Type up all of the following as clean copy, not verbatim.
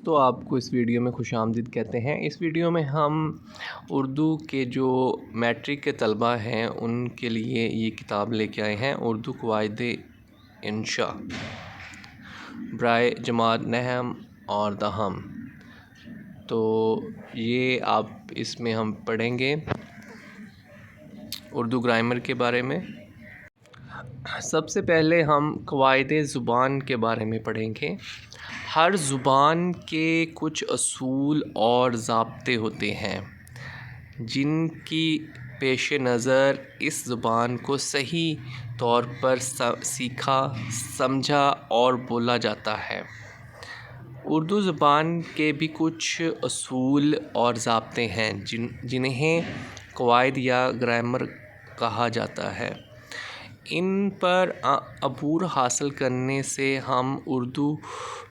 تو آپ کو اس ویڈیو میں خوش آمدید کہتے ہیں۔ اس ویڈیو میں ہم اردو کے جو میٹرک کے طلبہ ہیں ان کے لیے یہ کتاب لے کے آئے ہیں، اردو قواعد انشاء برائے جماعت نہم اور دہم۔ تو یہ آپ اس میں ہم پڑھیں گے اردو گرامر کے بارے میں۔ سب سے پہلے ہم قواعد زبان کے بارے میں پڑھیں گے۔ ہر زبان کے کچھ اصول اور ضابطے ہوتے ہیں جن کی پیش نظر اس زبان کو صحیح طور پر سیکھا، سمجھا اور بولا جاتا ہے۔ اردو زبان کے بھی کچھ اصول اور ضابطے ہیں جنہیں قواعد یا گرامر کہا جاتا ہے۔ ان پر عبور حاصل کرنے سے ہم اردو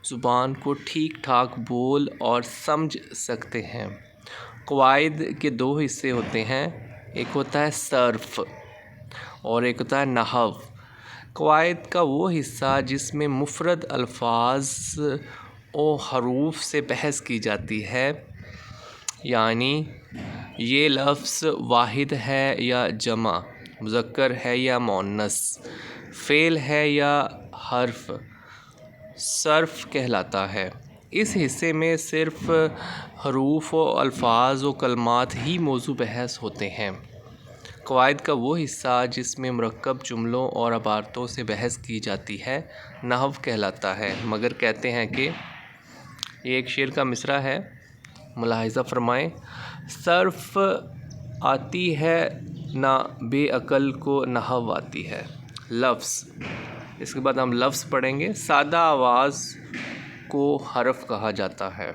زبان کو ٹھیک ٹھاک بول اور سمجھ سکتے ہیں۔ قواعد کے دو حصے ہوتے ہیں، ایک ہوتا ہے صرف اور ایک ہوتا ہے نحو۔ قواعد کا وہ حصہ جس میں مفرد الفاظ و حروف سے بحث کی جاتی ہے، یعنی یہ لفظ واحد ہے یا جمع، مذکر ہے یا مؤنث، فعل ہے یا حرف، صرف کہلاتا ہے۔ اس حصے میں صرف حروف و الفاظ و کلمات ہی موضوع بحث ہوتے ہیں۔ قواعد کا وہ حصہ جس میں مرکب جملوں اور عبارتوں سے بحث کی جاتی ہے نحو کہلاتا ہے، مگر کہتے ہیں کہ یہ ایک شعر کا مصرع ہے، ملاحظہ فرمائیں۔ صرف آتی ہے نہ بے عقل کو نحو آتی ہے۔ لفظ، اس کے بعد ہم لفظ پڑھیں گے۔ سادہ آواز کو حرف کہا جاتا ہے۔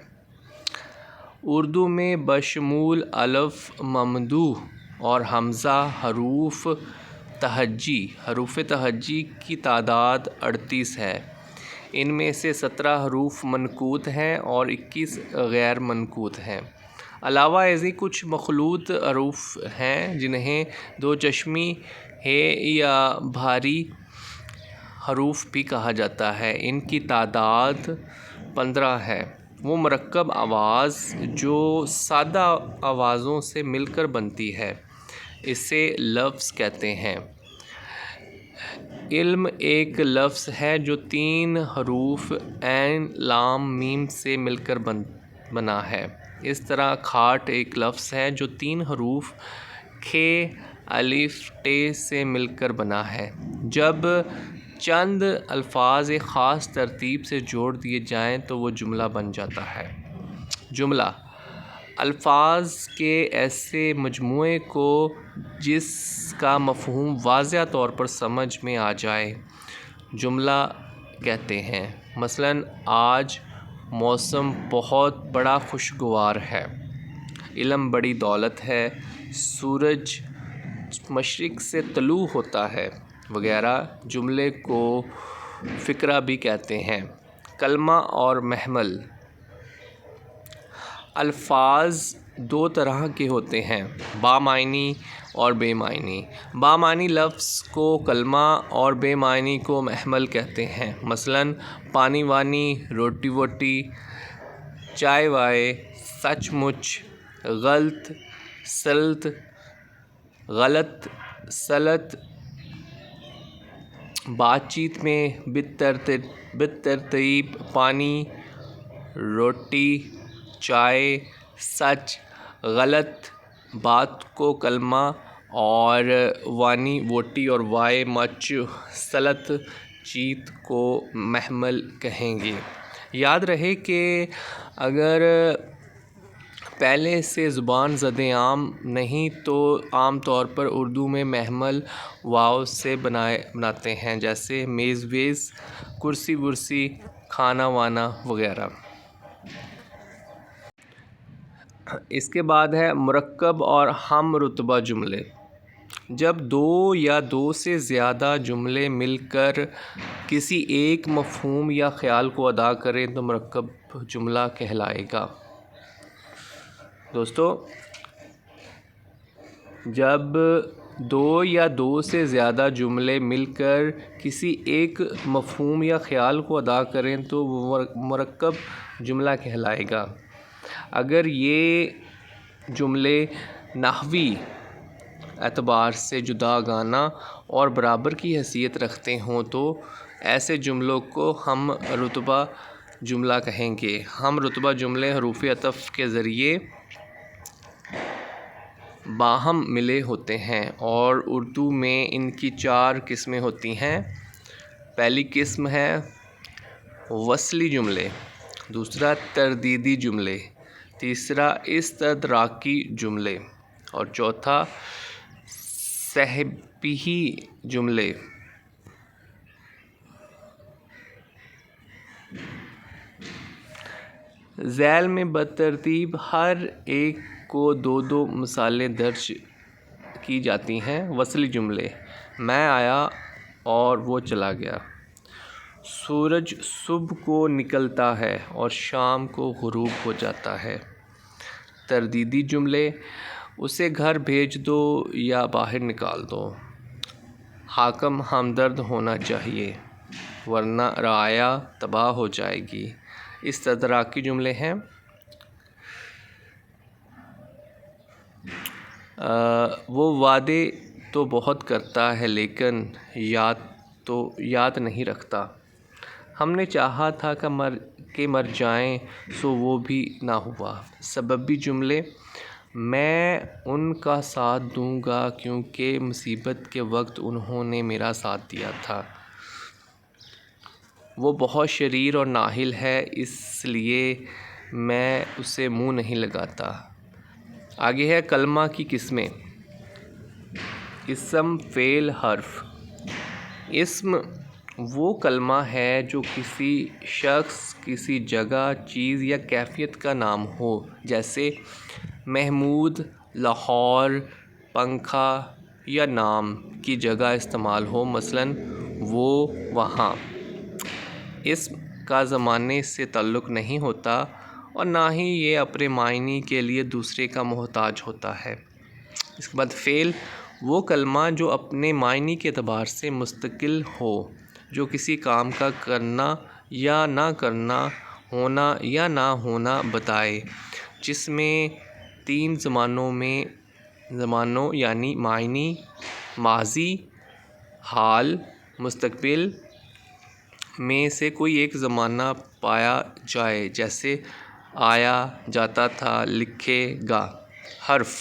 اردو میں بشمول الف ممدوح اور ھمزہ حروف تہجی کی تعداد 38 ہے۔ ان میں سے 17 حروف منقوط ہیں اور 21 غیر منقوط ہیں۔ علاوہ ازیں کچھ مخلوط حروف ہیں جنہیں دو چشمی ہے یا بھاری حروف بھی کہا جاتا ہے۔ ان کی تعداد 15 ہے۔ وہ مرکب آواز جو سادہ آوازوں سے مل کر بنتی ہے، اسے لفظ کہتے ہیں۔ علم ایک لفظ ہے جو 3 حروف عین لام میم سے مل کر بنا ہے۔ اس طرح کھاٹ ایک لفظ ہے جو 3 حروف کھ الف ٹ سے مل کر بنا ہے۔ جب چند الفاظ ایک خاص ترتیب سے جوڑ دیے جائیں تو وہ جملہ بن جاتا ہے۔ جملہ، الفاظ کے ایسے مجموعے کو جس کا مفہوم واضح طور پر سمجھ میں آ جائے، جملہ کہتے ہیں۔ مثلاً آج موسم بہت بڑا خوشگوار ہے، علم بڑی دولت ہے، سورج مشرق سے طلوع ہوتا ہے وغیرہ۔ جملے کو فقرہ بھی کہتے ہیں۔ کلمہ اور محمل، الفاظ 2 طرح کے ہوتے ہیں، بامعنی اور بے معنی۔ بامعنی لفظ کو کلمہ اور بے معنی کو محمل کہتے ہیں۔ مثلاً پانی وانی، روٹی ووٹی، چائے وائے، سچ مچ، غلط سلط، بات چیت میں بالترتیب، پانی، روٹی، چائے، سچ، غلط بات کو کلمہ اور وانی ووٹی اور وائے مچ سلط چیت کو محمل کہیں گے۔ یاد رہے کہ اگر پہلے سے زبان زد عام نہیں تو عام طور پر اردو میں محمل واو سے بناتے ہیں، جیسے میز ویز، کرسی ورسی، کھانا وانا وغیرہ۔ اس کے بعد ہے مرکب اور ہم رتبہ جملے۔ جب 2 یا 2 سے زیادہ جملے مل کر کسی ایک مفہوم یا خیال کو ادا کریں تو مرکب جملہ کہلائے گا۔ دوستو، جب دو یا دو سے زیادہ جملے مل کر کسی ایک مفہوم یا خیال کو ادا کریں تو وہ مرکب جملہ کہلائے گا۔ اگر یہ جملے نحوی اعتبار سے جداگانہ اور برابر کی حیثیت رکھتے ہوں تو ایسے جملوں کو ہم رتبہ جملہ کہیں گے۔ ہم رتبہ جملے حروف عطف کے ذریعے باہم ملے ہوتے ہیں اور اردو میں ان کی 4 قسمیں ہوتی ہیں۔ پہلی قسم ہے وصلی جملے، دوسرا تردیدی جملے، تیسرا استدراکی جملے اور چوتھا صحیحی جملے۔ ذیل میں بترتیب ہر ایک کو 2 مثالیں درج کی جاتی ہیں۔ وصلی جملے: میں آیا اور وہ چلا گیا، سورج صبح کو نکلتا ہے اور شام کو غروب ہو جاتا ہے۔ تردیدی جملے: اسے گھر بھیج دو یا باہر نکال دو، حاکم ہمدرد ہونا چاہیے ورنہ رعایا تباہ ہو جائے گی۔ استدراکی جملے ہیں: وہ وعدے تو بہت کرتا ہے لیکن یاد نہیں رکھتا، ہم نے چاہا تھا کہ مر جائیں سو وہ بھی نہ ہوا۔ سببی جملے: میں ان کا ساتھ دوں گا کیونکہ مصیبت کے وقت انہوں نے میرا ساتھ دیا تھا، وہ بہت شریر اور نااہل ہے اس لیے میں اسے منہ نہیں لگاتا۔ آگے ہے کلمہ کی قسمیں۔ اسم، فعل، حرف۔ اسم وہ کلمہ ہے جو کسی شخص، کسی جگہ، چیز یا کیفیت کا نام ہو، جیسے محمود لاہور، پنکھا یا نام کی جگہ استعمال ہو، مثلاً وہ وہاں۔ اسم کا زمانے سے تعلق نہیں ہوتا اور نہ ہی یہ اپنے معنی کے لیے دوسرے کا محتاج ہوتا ہے۔ اس کے بعد فعل وہ کلمہ جو اپنے معنی کے اعتبار سے مستقل ہو، جو کسی کام کا کرنا یا نہ کرنا، ہونا یا نہ ہونا بتائے، جس میں 3 زمانوں یعنی ماضی، ماضی، حال، مستقبل میں سے کوئی ایک زمانہ پایا جائے، جیسے آیا، جاتا تھا، لکھے گا۔ حرف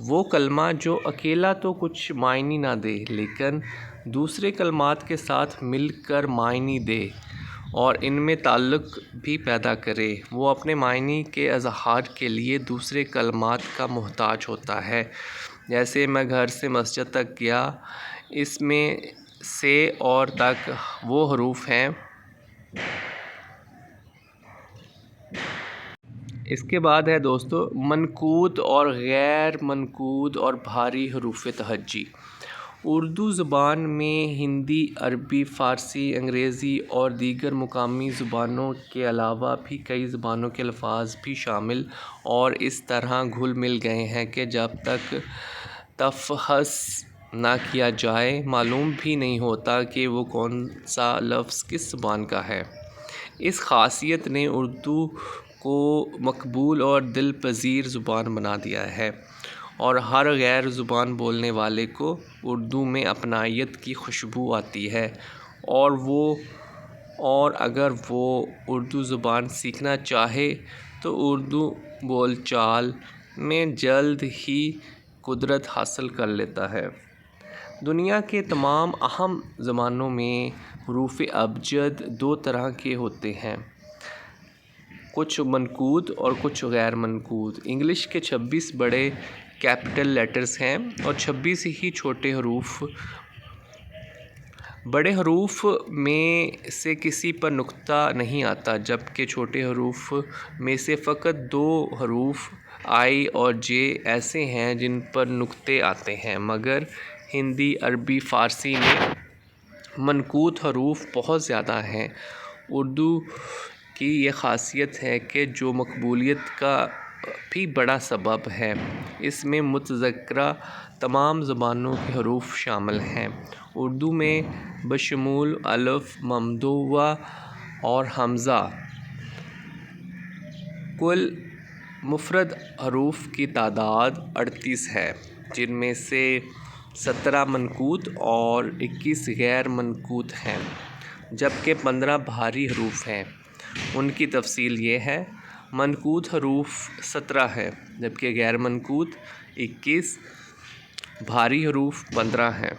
وہ کلمہ جو اکیلا تو کچھ معنی نہ دے لیکن دوسرے کلمات کے ساتھ مل کر معنی دے اور ان میں تعلق بھی پیدا کرے، وہ اپنے معنی کے اظہار کے لیے دوسرے کلمات کا محتاج ہوتا ہے، جیسے میں گھر سے مسجد تک گیا۔ اس میں سے اور تک وہ حروف ہیں۔ اس کے بعد ہے دوستو منقوط اور غیر منقوط اور بھاری حروف تہجی۔ اردو زبان میں ہندی، عربی، فارسی، انگریزی اور دیگر مقامی زبانوں کے علاوہ بھی کئی زبانوں کے الفاظ بھی شامل اور اس طرح گھل مل گئے ہیں کہ جب تک تفحص نہ کیا جائے معلوم بھی نہیں ہوتا کہ وہ کون سا لفظ کس زبان کا ہے۔ اس خاصیت نے اردو کو مقبول اور دل پذیر زبان بنا دیا ہے اور ہر غیر زبان بولنے والے کو اردو میں اپنائیت کی خوشبو آتی ہے اور اگر وہ اردو زبان سیکھنا چاہے تو اردو بول چال میں جلد ہی قدرت حاصل کر لیتا ہے۔ دنیا کے تمام اہم زبانوں میں حروف ابجد 2 طرح کے ہوتے ہیں، کچھ منقوط اور کچھ غیر منقوط۔ انگلش کے 26 بڑے کیپٹل لیٹرز ہیں اور 26 ہی چھوٹے حروف۔ بڑے حروف میں سے کسی پر نقطہ نہیں آتا جبکہ چھوٹے حروف میں سے فقط 2 حروف آئی اور جے ایسے ہیں جن پر نقطے آتے ہیں، مگر ہندی، عربی، فارسی میں منقوط حروف بہت زیادہ ہیں۔ اردو کی یہ خاصیت ہے کہ جو مقبولیت کا بھی بڑا سبب ہے۔ اس میں متذکرہ تمام زبانوں کے حروف شامل ہیں۔ اردو میں بشمول الف، ممدوح اور ہمزہ کل مفرد حروف کی تعداد 38 ہے، جن میں سے 17 منقوط اور 21 غیر منقوط ہیں، جبکہ 15 بھاری حروف ہیں۔ ان کی تفصیل یہ ہے: منقوط حروف 17 ہیں، جبکہ غیر منقوط 21، بھاری حروف 15 ہیں۔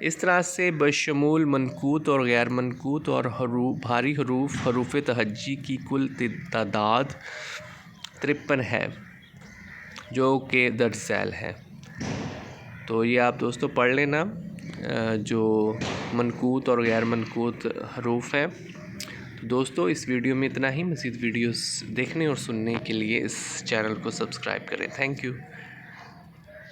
اس طرح سے بشمول منقوط اور غیر منقوط اور بھاری حروف حروف تہجی کی کل تعداد 53 ہے، جو کہ درج ذیل ہے۔ تو یہ آپ دوستو پڑھ لینا جو منقوط اور غیر منقوط حروف ہیں۔ دوستو اس ویڈیو میں اتنا ہی۔ مزید ویڈیوز دیکھنے اور سننے کے لیے اس چینل کو سبسکرائب کریں۔ Thank you.